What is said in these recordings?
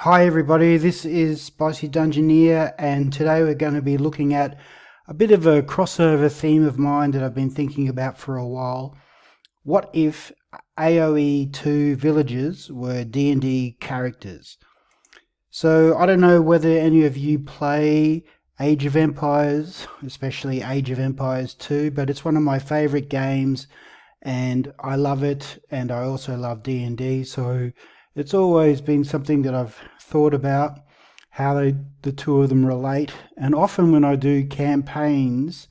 Hi everybody, this is Spicy Dungeoneer, and today we're going to be looking at a bit of a crossover theme of mine that I've been thinking about for a while. What if AOE2 villagers were D&D characters? So I don't know whether any of you play Age of Empires, especially Age of Empires 2, but it's one of my favorite games and I love it, and I also love D&D, so it's always been something that I've thought about how the two of them relate. And often when I do campaigns,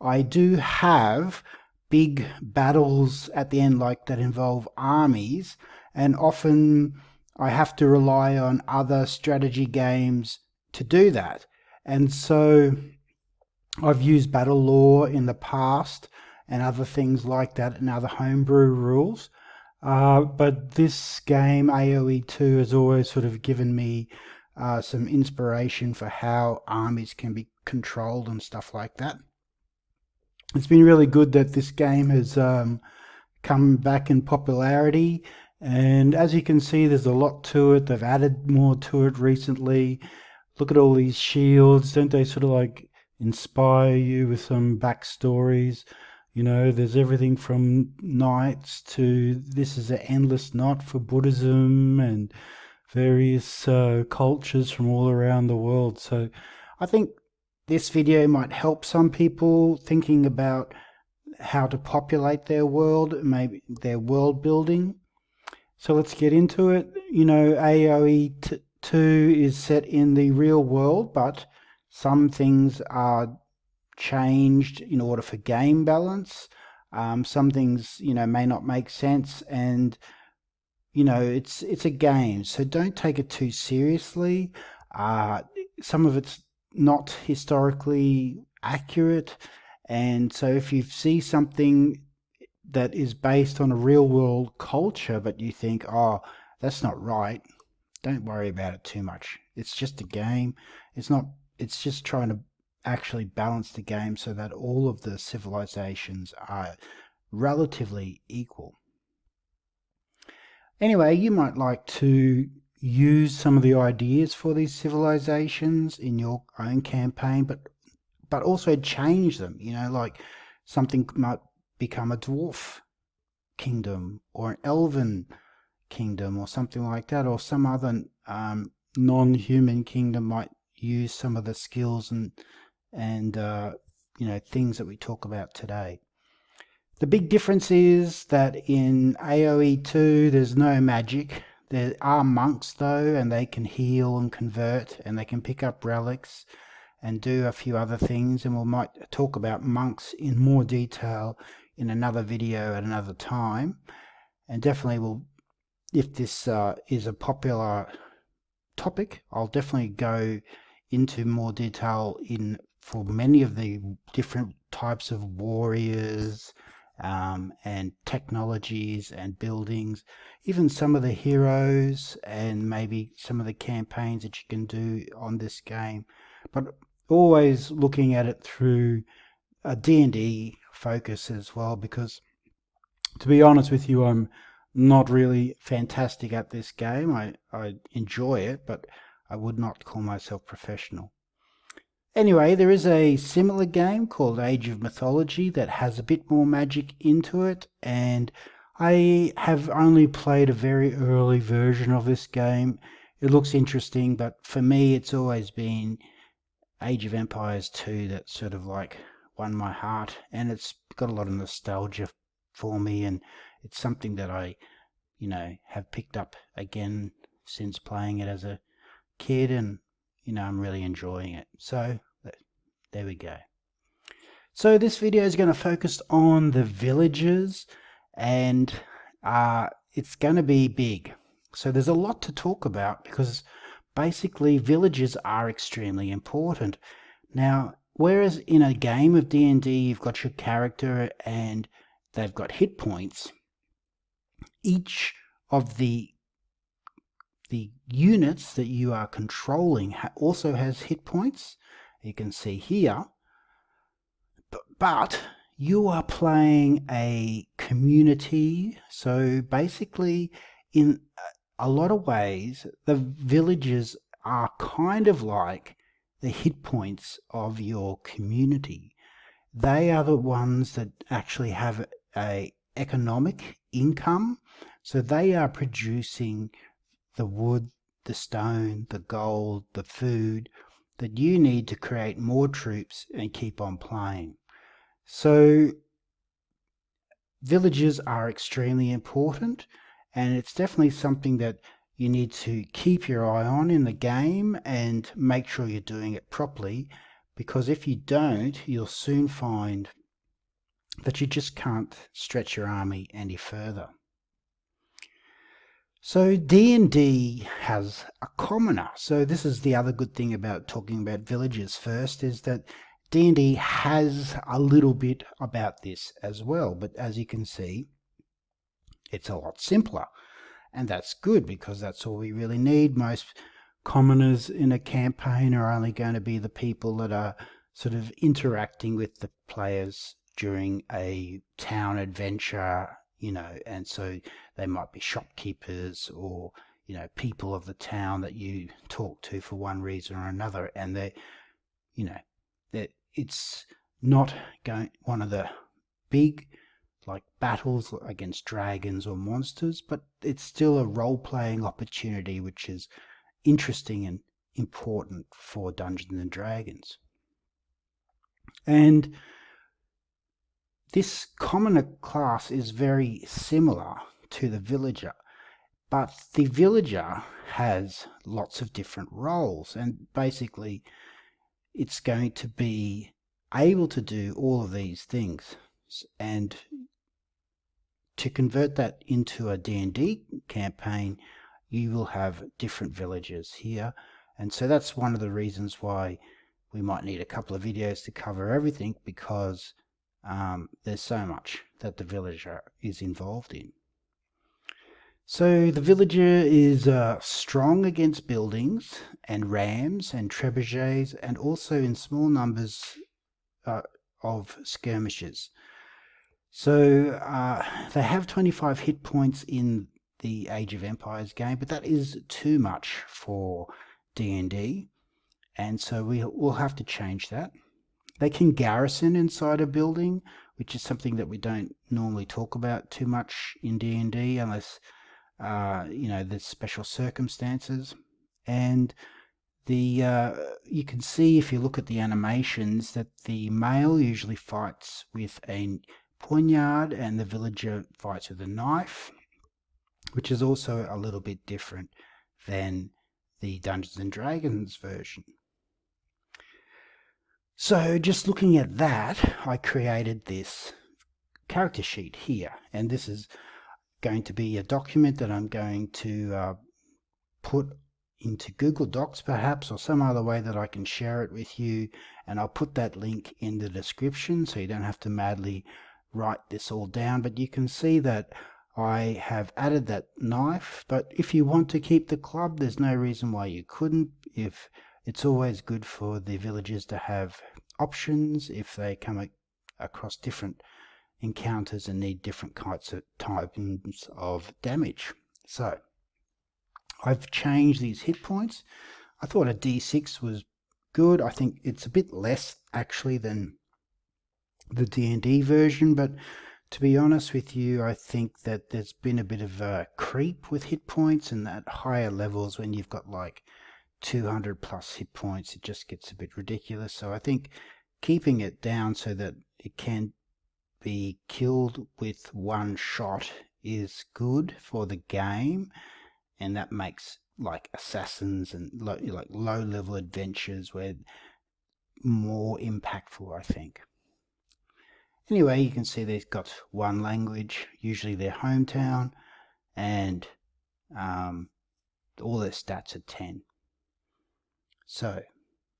I do have big battles at the end like that involve armies, and often I have to rely on other strategy games to do that. And so I've used battle lore in the past and other things like that and other homebrew rules. But this game, AOE2, has always sort of given me some inspiration for how armies can be controlled and stuff like that. It's been really good that this game has come back in popularity. And as you can see, there's a lot to it. They've added more to it recently. Look at all these shields. Don't they sort of like inspire you with some backstories? You know, there's everything from knights to this is an endless knot for Buddhism and various cultures from all around the world. So I think this video might help some people thinking about how to populate their world, maybe their world building. So let's get into it. You know, AOE2 is set in the real world, but some things are changed in order for game balance. Some things, may not make sense, and it's a game, so don't take it too seriously. Some of it's not historically accurate, and so if you see something that is based on a real world culture, but you think, oh, that's not right, don't worry about it too much. It's just a game. It's just trying to actually balance the game so that all of the civilizations are relatively equal. Anyway, you might like to use some of the ideas for these civilizations in your own campaign, but also change them. Like something might become a dwarf kingdom or an elven kingdom or something like that, or some other non-human kingdom might use some of the skills and things that we talk about today. The big difference is that in AOE2 there's no magic. There are monks though, and they can heal and convert, and they can pick up relics and do a few other things, and we might talk about monks in more detail in another video at another time. And definitely if this is a popular topic, I'll definitely go into more detail for many of the different types of warriors and technologies and buildings, even some of the heroes and maybe some of the campaigns that you can do on this game, but always looking at it through a D&D focus as well, because to be honest with you, I'm not really fantastic at this game. I enjoy it, but I would not call myself professional. Anyway, there is a similar game called Age of Mythology that has a bit more magic into it, and I have only played a very early version of this game. It looks interesting, but for me it's always been Age of Empires 2 that sort of like won my heart, and it's got a lot of nostalgia for me, and it's something that I have picked up again since playing it as a kid, and I'm really enjoying it. So there we go. So this video is going to focus on the villages, and it's going to be big. So there's a lot to talk about because basically villages are extremely important. Now, whereas in a game of D&D you've got your character and they've got hit points, each of the units that you are controlling also has hit points. You can see here, but you are playing a community, so basically in a lot of ways, the villagers are kind of like the hit points of your community. They are the ones that actually have a economic income. So they are producing the wood, the stone, the gold, the food that you need to create more troops and keep on playing. So villages are extremely important, and it's definitely something that you need to keep your eye on in the game and make sure you're doing it properly, because if you don't, you'll soon find that you just can't stretch your army any further. So D&D has a commoner. So this is the other good thing about talking about villages first, is that D&D has a little bit about this as well. But as you can see, it's a lot simpler. And that's good, because that's all we really need. Most commoners in a campaign are only going to be the people that are sort of interacting with the players during a town adventure, and so they might be shopkeepers or, people of the town that you talk to for one reason or another, and it's not going one of the big like battles against dragons or monsters, but it's still a role-playing opportunity which is interesting and important for Dungeons and Dragons. And this commoner class is very similar to the villager, but the villager has lots of different roles, and basically it's going to be able to do all of these things. And to convert that into a D&D campaign, you will have different villagers here, and so that's one of the reasons why we might need a couple of videos to cover everything, because there's so much that the villager is involved in. So the villager is strong against buildings and rams and trebuchets, and also in small numbers of skirmishers. So they have 25 hit points in the Age of Empires game, but that is too much for D&D, and so we'll have to change that. They can garrison inside a building, which is something that we don't normally talk about too much in D&D unless there's special circumstances. And you can see, if you look at the animations, that the male usually fights with a poignard and the villager fights with a knife, which is also a little bit different than the Dungeons and Dragons version. So just looking at that, I created this character sheet here, and this is going to be a document that I'm going to put into Google Docs perhaps, or some other way that I can share it with you, and I'll put that link in the description so you don't have to madly write this all down. But you can see that I have added that knife, but if you want to keep the club, there's no reason why you couldn't. If it's always good for the villagers to have options if they come across different encounters and need different types of damage. So I've changed these hit points. I thought a D6 was good. I think it's a bit less actually than the D&D version, but to be honest with you, I think that there's been a bit of a creep with hit points, and at higher levels when you've got like 200 plus hit points, it just gets a bit ridiculous. So I think keeping it down so that it can be killed with one shot is good for the game, and that makes like assassins and like low level adventures where more impactful, I think. Anyway, you can see they've got one language, usually their hometown, and all their stats are 10. So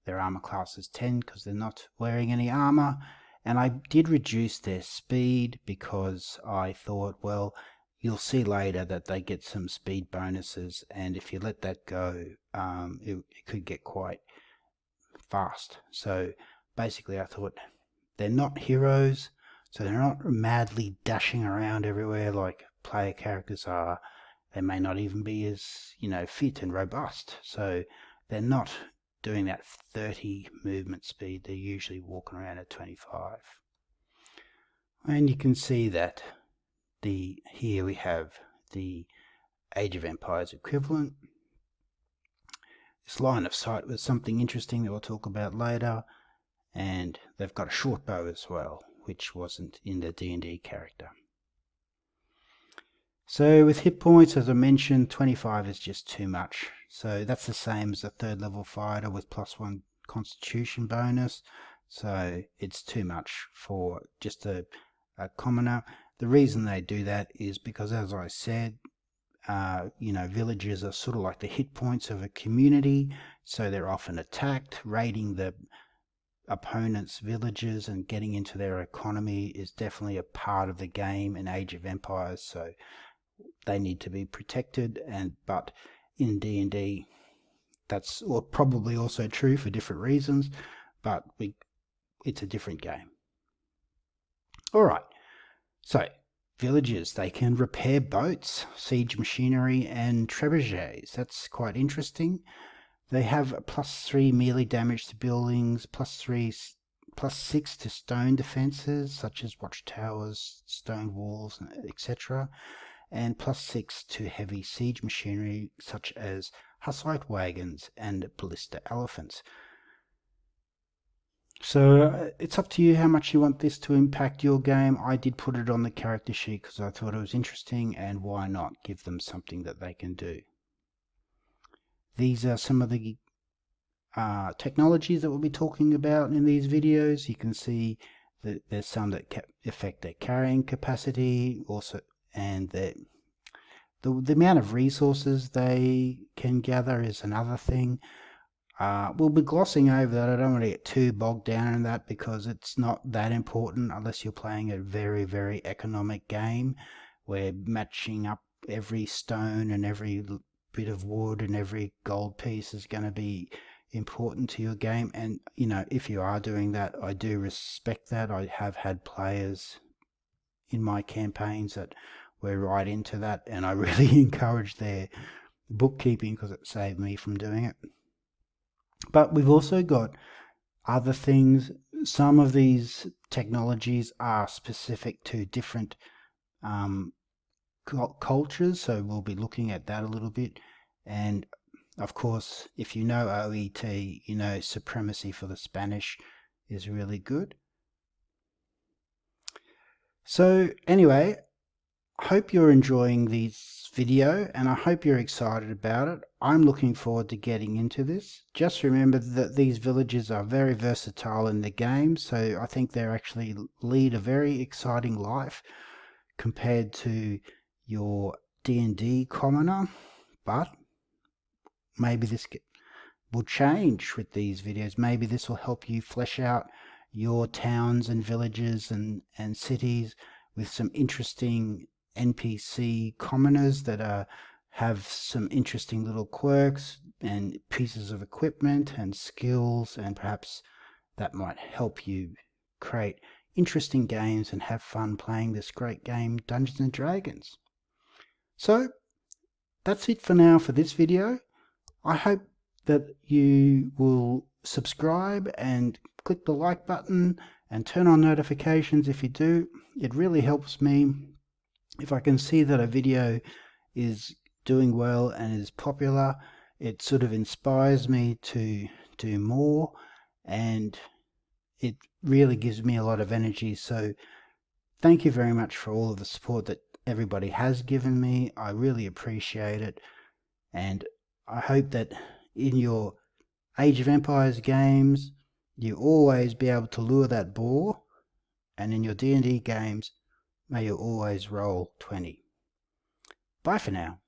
their armor class is 10 because they're not wearing any armor. And I did reduce their speed because I thought, well, you'll see later that they get some speed bonuses, and if you let that go, it could get quite fast. So basically I thought they're not heroes, so they're not madly dashing around everywhere like player characters are. They may not even be as, fit and robust. So they're not doing that 30 movement speed. They're usually walking around at 25. And you can see that here we have the Age of Empires equivalent. This line of sight was something interesting that we'll talk about later. And they've got a short bow as well, which wasn't in the D&D character. So with hit points, as I mentioned, 25 is just too much. So that's the same as a 3rd level fighter with +1 constitution bonus. So it's too much for just a commoner. The reason they do that is because, as I said, villages are sort of like the hit points of a community. So they're often attacked. Raiding the opponents' villages and getting into their economy is definitely a part of the game in Age of Empires. So they need to be protected, but in D&D that's probably also true for different reasons, but it's a different game. Alright, so villages, they can repair boats, siege machinery and trebuchets. That's quite interesting. They have a +3 melee damage to buildings, +6 to stone defenses such as watchtowers, stone walls, etc. and +6 to heavy siege machinery such as hussite wagons and ballista elephants. So it's up to you how much you want this to impact your game. I did put it on the character sheet because I thought it was interesting, and why not give them something that they can do. These are some of the technologies that we'll be talking about in these videos. You can see that there's some that affect their carrying capacity, also, and the amount of resources they can gather is another thing. We'll be glossing over that. I don't want to get too bogged down in that because it's not that important unless you're playing a very, very economic game where matching up every stone and every bit of wood and every gold piece is going to be important to your game. And if you are doing that, I do respect that. I have had players in my campaigns that were right into that, and I really encourage their bookkeeping because it saved me from doing it. But we've also got other things. Some of these technologies are specific to different cultures, so we'll be looking at that a little bit. And of course, if you know AOE2, supremacy for the Spanish is really good. So anyway, I hope you're enjoying this video and I hope you're excited about it. I'm looking forward to getting into this. Just remember that these villages are very versatile in the game, so I think they actually lead a very exciting life compared to your D&D commoner. But maybe this will change with these videos. Maybe this will help you flesh out your towns and villages and cities with some interesting NPC commoners that have some interesting little quirks and pieces of equipment and skills, and perhaps that might help you create interesting games and have fun playing this great game, Dungeons and Dragons. So that's it for now for this video. I hope that you will subscribe and click the like button and turn on notifications. If you do, it really helps me. If I can see that a video is doing well and is popular, it sort of inspires me to do more, and it really gives me a lot of energy. So thank you very much for all of the support that everybody has given me. I really appreciate it, and I hope that in your Age of Empires games you always be able to lure that boar, and in your D&D games may you always roll 20. Bye for now.